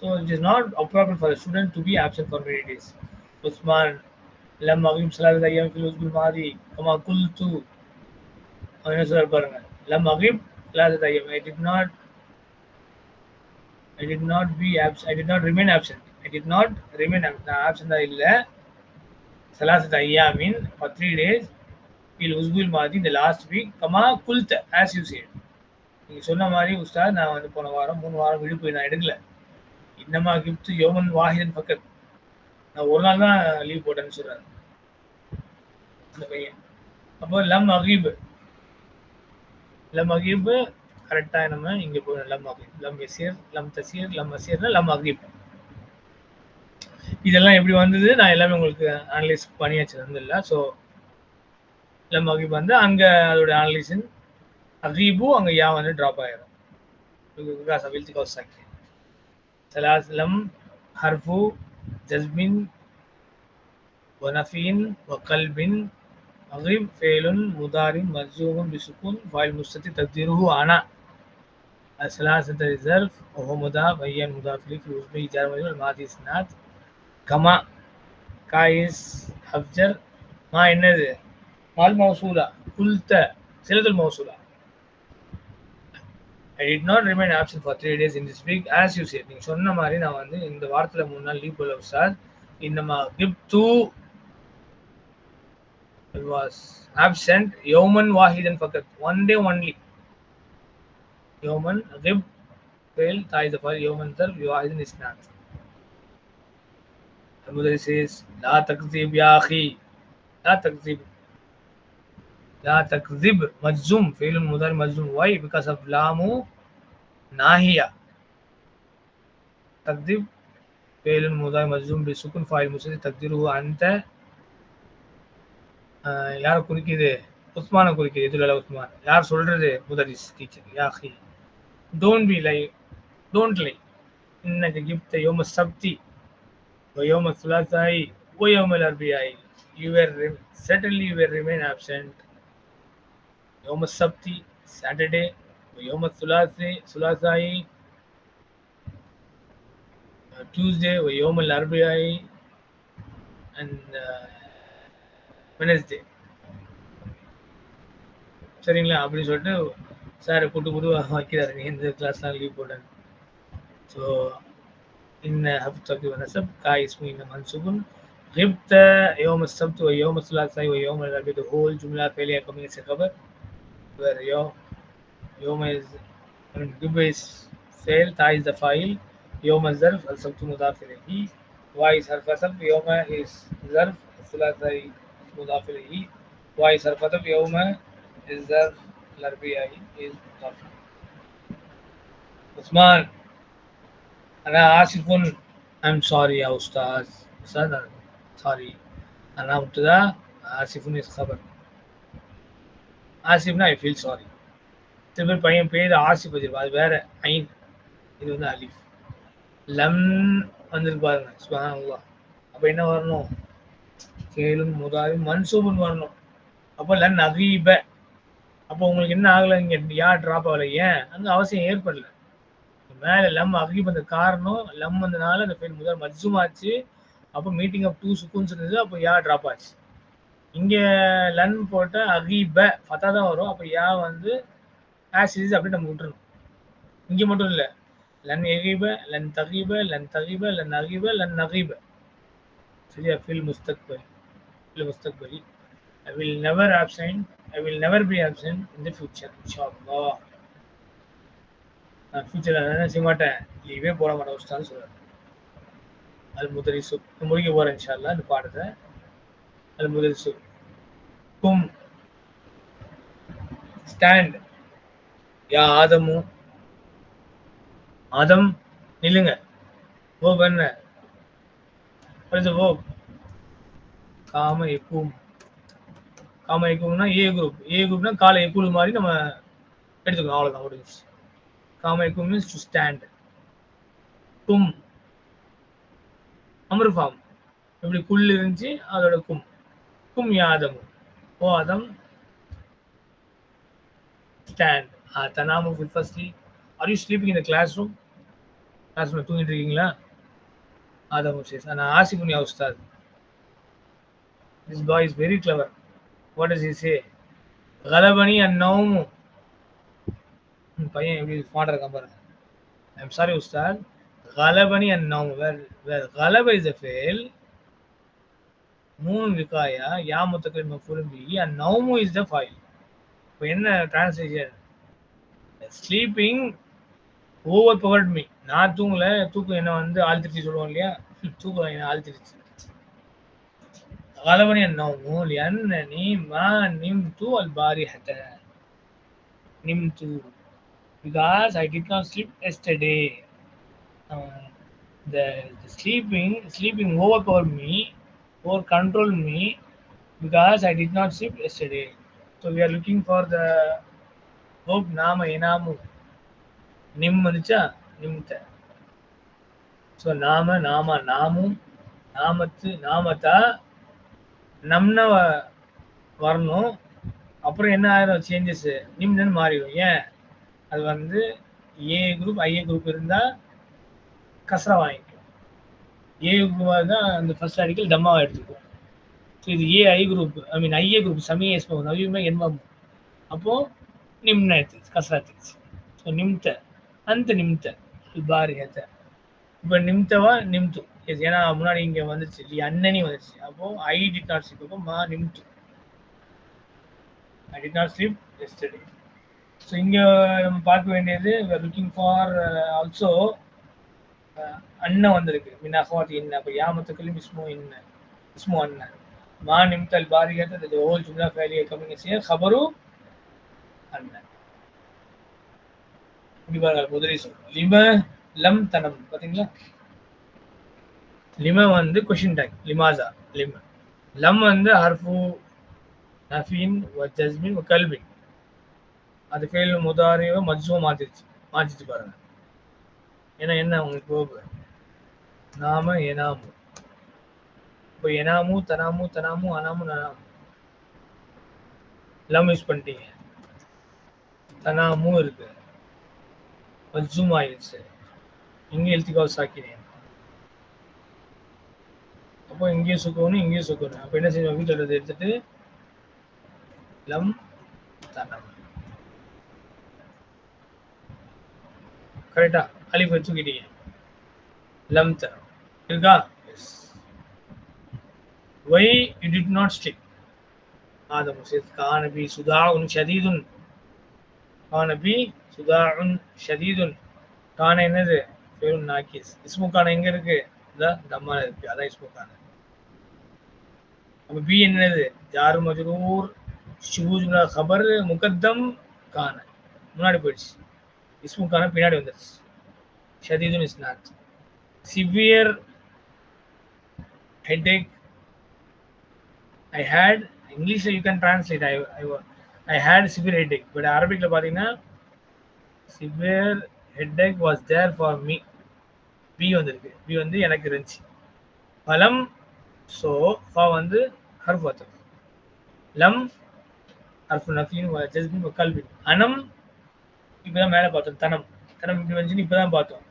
So it is not appropriate for a student to be absent for many days. Usman, lam agib salat ayyam fil usbul madi kama qultu. என்ன சொல்றாரு பாருங்க. lam agib salat ayyam. I did not be absent. I did not remain absent. I did not remain absent. நான் absent இல்ல. salat ayyamin for 3 days. fil usbul madi in the last week kama qulta as you said. நீங்க சொன்ன மாதிரி உஸ்தாத் நான் வந்து போன வாரம் 3 வாரம் விடுப்பு நான் எடுக்கல. இன்னமா கிப்து யோமன் வாஹிதன் ஃபக்கத். நான் ஒரு நாள் தான் லீவ் போட்டேன்னு சொல்றாரு அந்த பையன். அப்போ லம் அகீப் கரெக்டா நம்ம இங்க போறோம். லம் அகீப், லம் யசீர், லம் தசீர், லம் அசீர்னா லம் அகீப். இதெல்லாம் எப்படி வந்தது நான் எல்லாமே உங்களுக்கு அனலைஸ் பண்ணியாச்சு இருந்தில்ல. ஸோ லம் அகீப் வந்து அங்க அதோட அனலைசின் அகீபு அங்க யா வந்து ட்ராப் ஆயிரும். Because of இல்திகாஸ் சாக்கின். ثلاث لم حرف جزم ونفي وقلب. أغيب فعل مضارع مجزوم بسكون فاعل مستتر تقديره أنا. الثلاثة ظرف وهو مضاف أيام مضاف إليه في الأسبوع جار مجرور الماضي إسناد كما كايس حفجر ما என்னது mall மௌசூலா قلت صلة الموصولة. I did not remain absent for 3 days in this week as you said. நீங்க சொன்ன மாதிரி நான் வந்து இந்த வாரத்துல 3 நாள் லீவ் போல உஸ்தாத். இன்னமா கிப்து I was absent yawman wahidan fakat, one day only. Yawman gib fail taiz for yawman zarf wahidan isnad. The mother says la takzib ya akhi, la takzib, la takzib majzum fail mudari majzum. Why? Because of lamu nahiya. takzib fail mudari majzum bi sukun fa'il mustatir taqdiruhu anta. யாரை குறிக்குது? உஸ்மானை குறிக்குது. எதுல உஸ்மான் யார் சொல்றது? முதரிஸ் teacher. யாஹி don't be lie, don't lie. இன்னக கிப்த யோம சப்தி வ யோம சுலாசாய் வ யோம அர்பியாய். You were certainly you will remain absent. யோம சப்தி சாட்டர்டே வ யோம சுலாசாய் Tuesday வ யோம அர்பியாய் and வெனஸ்டே. சரிங்களா? அப்படின்னு சொல்லிட்டு சாரை கூட்டு வைக்கிறாரு. நீ இந்த கிளாஸ்லாம் லீவ் போட்டேன். ஸோ இன்ன ஹஃப்தக்கு நசப் கா இஸ்மு இன்ன மன்சூபுன் غبت يوم السبت ويوم الثلاثاء ويوم الأربعاء. the whole جملة فعلية coming as a خبر where يوم is غب is fail, تا is the file, يوم الظرف, السبت مضاف إليه, واي is حرف عطف, يوم is ظرف, الثلاثاء مضاف إليه, واي is حرف عطف, يوم is ظرف, الأربعاء is مضاف. عثمان أنا آسف. I'm sorry يا أستاذ. sorry. أنا مبتدأ آسف is خبر. ஆசிப்னா ஐ ஃபீல் சாரி. சில பேர் பையன் பேர் ஆசிப் வச்சிருப்பான், அது வேற ஐன், இது வந்து அலிஃப். லம் வந்துருக்கு பாருங்க. சுப்ஹானல்லாஹ். அப்போ என்ன வரணும்? ஃபேலுன் முதாரி மன்சூபுன் வரணும். அப்போ லன் அகீப. அப்போ உங்களுக்கு என்ன ஆகலை? இங்கே யார் ட்ராப் ஆகலை? ஏன்? அங்கே அவசியம் ஏற்படல. மேலே லம் அகீப் அந்த காரணம் லம் வந்தனால அந்த ஃபேல் முதல் மஜ்ஜூம் ஆச்சு. அப்போ மீட்டிங் ஆஃப் 2 சுக்கூன்ஸ் இருந்தது. அப்போ யா ட்ராப் ஆச்சு. இங்கே லன் போட்ட அகீப ஃபத்தா தான் வரும். அப்போ யா வந்து ஆஸ் இஸ் அப்படி நம்ம விட்டுறணும். இங்கே மட்டும் இல்லை, லன் எகீப, லன் தகீப, லன் தகீப, லன் அகீப, லன் நகீப. சரியா? ஃபில் முஸ்தக்பல், ஃபில் முஸ்தக்பலி. I will never absent, I will never be absent in the future, inshallah. நான் ஃபியூச்சரில் என்ன செய்ய மாட்டேன், லீவே போட மாட்டேன் உஸ்தான்னு சொல்லுவேன். அது முதரிசு முடிக்க போகிறேன் இன்ஷால்லா இந்த பாடத்தை. அது முதரிசு கும் ஸ்டாண்ட் யா ஆதமு. ஆதம் நில்லுங்க. ஓப் என்ன? ஓப் காம எக்கும். காம எக்கும்னா ஏ குரூப். ஏ குரூப்னா காலை எக்குழு மாதிரி நம்ம எடுத்துக்கணும். அவ்வளோதான், முடிஞ்சு. காம எக்கும் மீன்ஸ் டு ஸ்டாண்ட். கும் அமர் ஃபார்ம். இப்படி குள் இருந்துச்சு, அதோட கும். கும் யா ஆதமு. ஓ Adam stand. Tanamu fil fasli. Are you sleeping in the classroom? கிளாஸ்ல தூங்கிட்டு இருக்கீங்களா? Adam says أنا آسف يا أستاذ. This boy is very clever. What does he say? غلبني النوم. பையன் எப்படி ஸ்மார்ட்டா இருக்கான் பாருங்க. I'm sorry أستاذ. غلبني النوم. Where غلب is a fail. نون وقاية. يا متكلم مفعول به. النوم is the file. இப்போ என்ன translation? Sleeping over powered me. நான் தூங்கல, தூக்கம் என்ன வந்து ஆழ்த்திருச்சு சொல்லுவோம் இல்லையா? தூக்கம் என்ன ஆழ்த்திருச்சு. غلبني النوم لأنني ما نمت البارحة. نمت because I did not sleep yesterday. The sleeping overpowered me or controlled me because I did not sleep yesterday. So we are looking for the verb nama enamu. Nim வந்துச்சா? நிம்த. ஸோ நாம நாம நாமும் நாமத்து நாமத்தா நம்ன வரணும். அப்புறம் என்ன ஆயிரும் சேஞ்சஸ்? நிம்னு மாறிடும். ஏன்? அது வந்து ஏ குரூப் ஐஏ குரூப் இருந்தால் கசரா வாங்கிக்கும். ஏ குரூப் தான் அந்த ஃபர்ஸ்ட் ஆர்டிக்கல் தம்மாவை எடுத்துக்கும். ஸோ இது ஏஐ குரூப், ஐ மீன் ஐஏ குரூப் சமய எஸ்மோ நவியுமே என்மம். அப்போது நிம்ன எடுத்துச்சு, கசரா எடுத்துச்சு. ஸோ நிம்த அந்த நிம்த பாரிகத்தை. இப்போ நிம்தவா நிம்து எஸ், ஏன்னா முன்னாடி இங்கே வந்துச்சு இல்லையா, அன்னனி வந்துச்சு. அப்போது ஐ டிட் நாட் ஸ்லீப். அப்போ மா நிம்து, I did not sleep yesterday. So இங்கே நம்ம பார்க்க வேண்டியது லுக்கிங் ஃபார் ஆல்சோ அண்ணன் வந்திருக்கு. மின் அஹ்வாத் இன்ன. அப்போ யாமத்துக்களும் இஸ்மோ இன்ன, இஸ்மோ அண்ணன். மா நிம்தல் பாரிகத்தை த ஹோல் ஜும்லா ஃபேலிய கம்மிங் ஹியர் खबरू அண்ணன். இப்படி பாருங்க முதலி சொல் லிம லம் தனம் பார்த்தீங்களா? லிம வந்து கொஷின் டேக், லிமாசா லிம. லம் வந்து ஹர்ஃபு நஃபீன் வ ஜஸ்மின் வ கல்பின். அது ஃபெயில் முதாரிவ மஜ்ஸூம் மாத்திச்சு பாருங்க. ஏன்னா என்ன உங்களுக்கு நாம எனாமு. இப்போ எனாமு தனாமு தனாமு அனாமு நனாமு லம் யூஸ் பண்ணிட்டீங்க. தனாமு இருக்கு, மஜ்ஸூம் ஆயிடுச்சு. இங்கே எழுத்துக்காக சாக்கினேன். அப்போ இங்கேயும் சுக்கணும் இங்கேயும் சுக்கணும். அப்போ என்ன செய்வோம்? வீட்டில் எடுத்துட்டு லம் தனம். கரெக்டா? அலிஃப் தூக்கிட்டீங்க. லம் தனம் இருக்கா? Yes. Why you did not sleep? Adam says கான பி சுதாஉன் ஷதீதுன். கான பி சுதாஉன் ஷதீதுன். கான என்னது? ஃபெயில் நாக்கிஸ். இஸ்மு கான எங்க இருக்கு? தம்மா இருக்கு, அதான் இஸ்மு கான. அப்போ பி என்னது? ஜாரு மஜ்ரூர் ஷுபூஜ் खबर முகத்தம் கான முன்னாடி போயிடுச்சு. இஸ்மு கான பின்னாடி வந்துருச்சு. ஷதீதுன் is not. Severe headache I had. English you can translate I had severe headache, but Arabic பாத்தீங்கன்னா severe headache was there for me. B வந்திருக்கு. B வந்து எனக்கு இருந்துச்சு. பலம் சோ ஃபா வந்து ஹர்ஃப் அத்ஃப். லம் ஹர்ஃப் நஃபீன் வ ஜஸ்மின் வ கல்பின். அனம் இப்பதான் மேலே பார்த்தோம். தனம் தனம் இப்படி வந்துச்சுன்னு இப்பதான் பார்த்தோம்.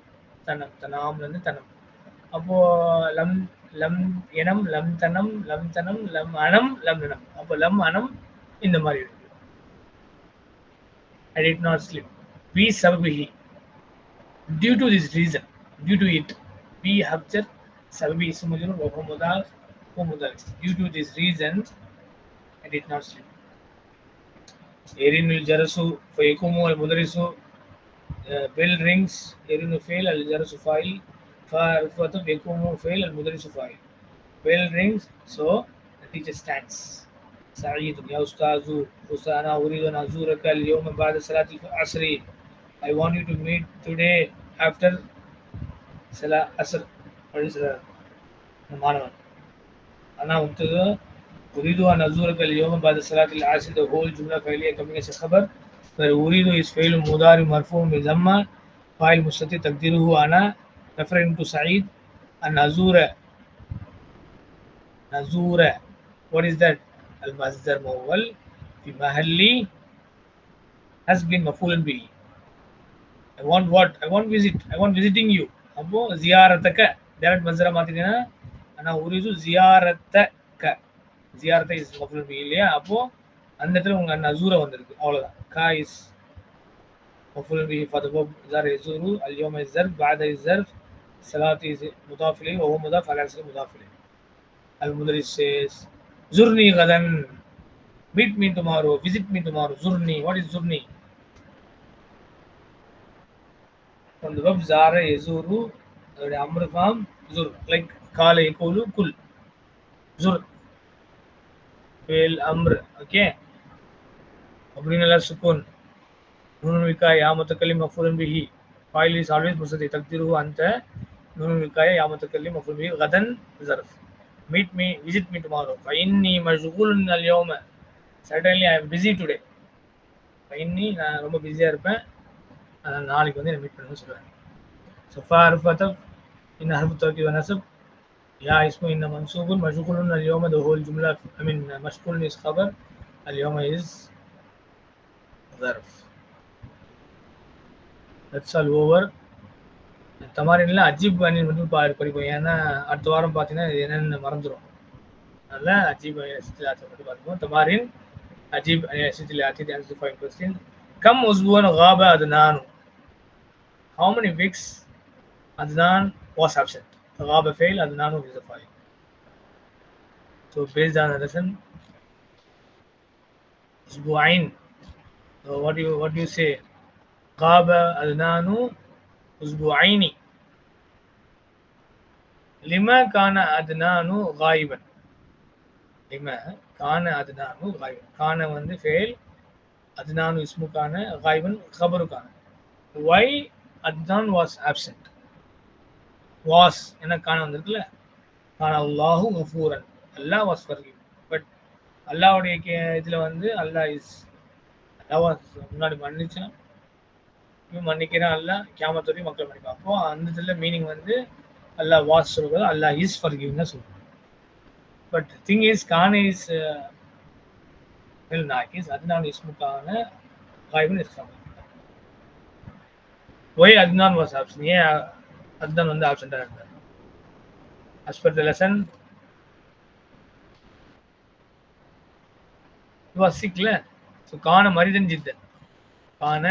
தனம் தனாம்ல இருந்து தனம். அப்போ லம் லம் எனம் லம் தனம் லம் தனம் லம் அனம் லம் நனம். அப்போ லம் அனம் இந்த மாதிரி இருக்கு. I did not sleep. Be sababihi. Due to this reason, due to it. Be habjar sababi ism majrur wa huwa mudaf wa mudaf. Due to this reason, I did not sleep. Erinul jarasu fa yakumu al mudarrisu. Bell rings. Erinu fail al jarasu fa'il. فَرْفَةٌ يَكُونُ فعل المدرس فاعل. Bell rings, so the teacher stands. سعيد يا أستاذ أنا أريد أن أزورك اليوم بعد صلاة العصر. I want you to meet today after صلاة العصر. மாணவன் أنا أريد أن أزورك اليوم بعد صلاة العصر. The whole جملة فعلية coming as a خبر. فأريد is فعل مضارع مرفوع بضمة فاعل مستتر تقديره أنا referring to Saeed. and Nazura. What is that? Al-Masdar Mawwal fi mahalli has been maf'ulun bihi. I want what? I want visit. I want visiting you. அப்போ ஜியாரத்தக்க direct மஸ்தரா மாத்திட்டீங்கன்னா ஆனா உரிது ஜியாரத்தக்க ஜியாரத்தை is மஃபூல் பிஹி இல்லையா? அப்போ அந்த இடத்துல உங்க நசூரா வந்திருக்கு அவ்வளவுதான். கா is مفعول به for the verb زار يزور اليوم الظرف بعد الظرف الصلاة is مضاف إليه وهو مضاف على اسمه مضاف إليه. المدرس says زرني غدا meet me tomorrow visit me tomorrow. زرني, what is زرني? from the verb زار يزور the amr form زر like قال يقول كل زر فعل أمر. okay مبني على السكون نون الوقاية يا متكلم مفعول به فاعل is always مستتر تقديره أنت نون الوقاية يا متكلم مفعول به غدا ظرف meet me visit me tomorrow فإني مشغول اليوم certainly I am busy today فإني நான் ரொம்ப பிஸியா இருப்பேன் அதனால நாளைக்கு வந்து என்ன meet பண்ணணும்னு சொல்றேன். so فاعرف فتف إن حرف التوكيد ونصب يا اسمه إن منصوب مشغول اليوم the whole جملة I mean مشغول is خبر اليوم is ظرف. that's all over. தமாரின்ல அஜீப் அணில் மட்டும் படிப்போம் ஏன்னா அடுத்த வாரம் பார்த்தீங்கன்னா இது என்னென்னு மறந்துடும். அதனால அஜீப் அணில் மட்டும் பார்ப்போம். தமாரின் அஜீப் அணில் answer 5 questions. Come உஸ்புவன் غاب عدنان. how many weeks Adnan was absent? غاب fail, عدنان is the file. so based on the lesson usbu'ain. so what do you say? غاب عدنان usbu'aini. لما كان عدنان غائبا. لما كان عدنان غائبا. كان வந்து fail, عدنان اسمه كان, غائبا خبر كان. why Adnan was absent? was என்ன காண வந்திருக்குல்ல, கான அல்லாஹு கஃபூரன், அல்லாஹ் was forgiven. But அல்லாஹ்வுடைய இதுல வந்து அல்லாஹ் is, அல்லாஹ் முன்னாடி மன்னிச்சான், இப்போ மன்னிக்கிறான் அல்லாஹ், கியாமத் வரைக்கும் மக்கள் மன்னிப்பான். அப்போ அந்த இதுல மீனிங் வந்து அல்லாஹ் வாஸ் சொல்றது, அல்லாஹ் இஸ் forgiving சொல்றோம். பட் திங் இஸ் கான இஸ் நாக்கிஸ், அத்னான் இஸ்மு கான, காயிபன் is Khabar. why Adnan was absent? ஏன் Adnan வந்து absent இருந்தார்? as per the lesson he was sick ல, so கான மரிதன் ஜித்தன், கான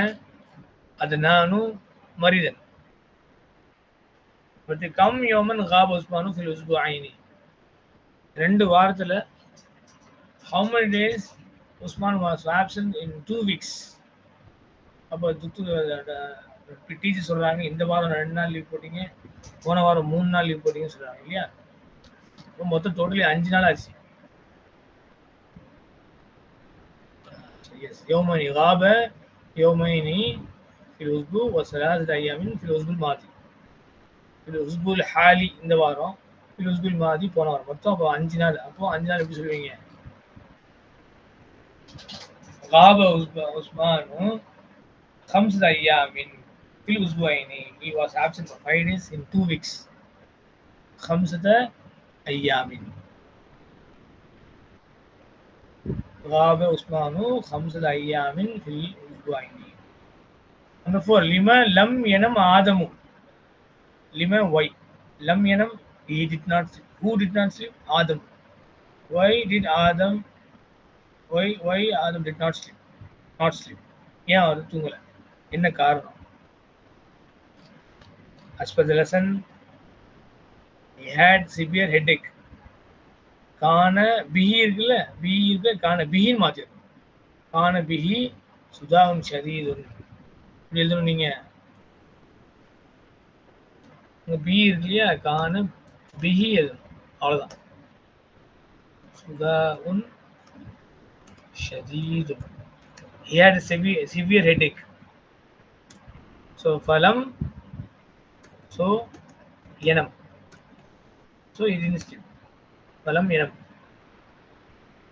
அத்னானு மரிதன். பட் கம் யோமன் காப் உஸ்மானு ஃபில் உஸ்புஐனி. ரெண்டு வாரத்துல how many days Usman was absent in 2 weeks? அப்போ டீச்சர் சொல்றாங்க இந்த வாரம் 2 நாள் லீவ் போட்டீங்க, போன வாரம் 3 நாள் லீவ் போட்டீங்கன்னு சொல்றாங்க இல்லையா? இப்போ மொத்தம் டோட்டலி 5 நாள் ஆச்சு. எஸ், யோமைனி காப யோமைனி ஃபில் உஸ்பு வ ஸலாஸத அய்யாமின் ஃபில் உஸ்புல் மாதி. ஃபில் உஸ்புல் ஹாலி இந்த வாரம், ஃபில் உஸ்புல் மாதி போன வாரம், மொத்தம் அப்போ 5 நாள். அப்போ 5 நாள் எப்படி சொல்லுவீங்க? காப Usman خمسة أيام في الأسبوعين. he was absent for 5 days in 2 weeks. خمسة أيام غاب عثمان خمسة أيام في الأسبوعين. number 4 لما لم ينم آدم. لما why لم ينم, he did not sleep. who did not sleep? Adam. why Adam did not sleep? ஏன் அவர் தூங்கல, என்ன காரணம்? as per the lesson he had severe headache. கான பிஹி இருக்குல்ல, பிஹி இருக்கு, கான பிஹின்னு மாத்திரும். கான பிஹி சுதாவும் ஷதீதுன் இப்படி எழுதணும். நீங்க பிஹி இருக்கு இல்லையா, கான பிஹி எழுதணும், அவ்வளவுதான். சுதாவும் ஷதீதுன். he had a severe headache. so falam, so yanam, so he didn't sleep. falam yanam,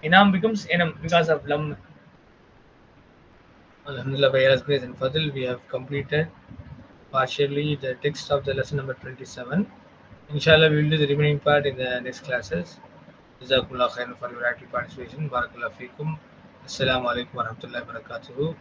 inam becomes yanam because of lam. Alhamdulillah, by Allah's grace and fadl, we have completed partially the text of the lesson number 27. Inshallah, we will do the remaining part in the next classes. Jazakumullah khairan for your active participation. Barakallahu feekum. Assalamu alaikum warahmatullahi wabarakatuh.